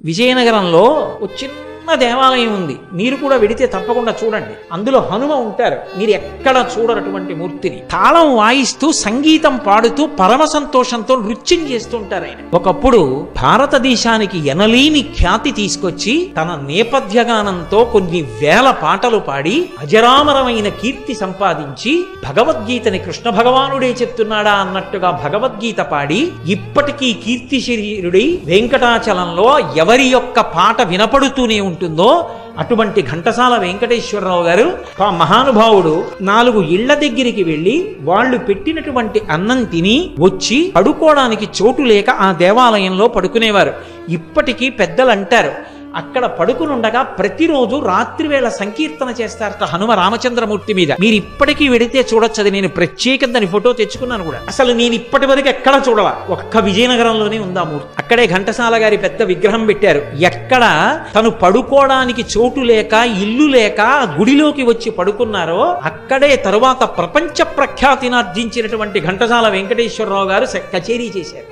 విజయనగరంలో ఒక చిన్న దేవాలయం ఉంది. మీరు కూడా వెడితే తప్పకుండా చూడండి. అందులో హనుమ ఉంటారు. మీరు ఎక్కడ చూడనటువంటి మూర్తిని తాళం వాయిస్తూ సంగీతం పాడుతూ పరమ సంతోషంతో నృత్యం చేస్తుంటారు ఆయన. ఒకప్పుడు భారతదేశానికి ఎనలేని ఖ్యాతి తీసుకొచ్చి తన నేపథ్య గానంతో కొన్ని వేల పాటలు పాడి అజరామరమైన కీర్తి సంపాదించి భగవద్గీతని కృష్ణ భగవానుడే చెప్తున్నాడా అన్నట్టుగా భగవద్గీత పాడి ఇప్పటికీ కీర్తి శరీరుడి వెంకటాచలంలో ఎవరి యొక్క పాట వినపడుతూనే ఉంటుందో అటువంటి ఘంటసాల వెంకటేశ్వరరావు గారు మహానుభావుడు 4 ఇళ్ల దగ్గరికి వెళ్ళి వాళ్ళు పెట్టినటువంటి అన్నం తిని వచ్చి పడుకోవడానికి చోటు లేక ఆ దేవాలయంలో పడుకునేవారు. ఇప్పటికీ పెద్దలు అంటారు, అక్కడ పడుకునుండగా ప్రతిరోజు రాత్రి వేళ సంకీర్తన చేస్తారట హనుమ రామచంద్రమూర్తి మీద. మీరు ఇప్పటికీ వెడితే చూడొచ్చు. అది నేను ప్రత్యేకంగా దాని ఫోటో తెచ్చుకున్నాను కూడా. అసలు నేను ఇప్పటి వరకు ఎక్కడ చూడవా, ఒక్క విజయనగరంలోనే ఉందా మూర్తి. అక్కడే ఘంటసాల గారి పెద్ద విగ్రహం పెట్టారు. ఎక్కడ తను పడుకోవడానికి చోటు లేక ఇల్లు లేక గుడిలోకి వచ్చి పడుకున్నారో అక్కడే తరువాత ప్రపంచ ప్రఖ్యాతిని ఆర్జించినటువంటి ఘంటసాల వెంకటేశ్వరరావు గారు కచేరీ చేశారు.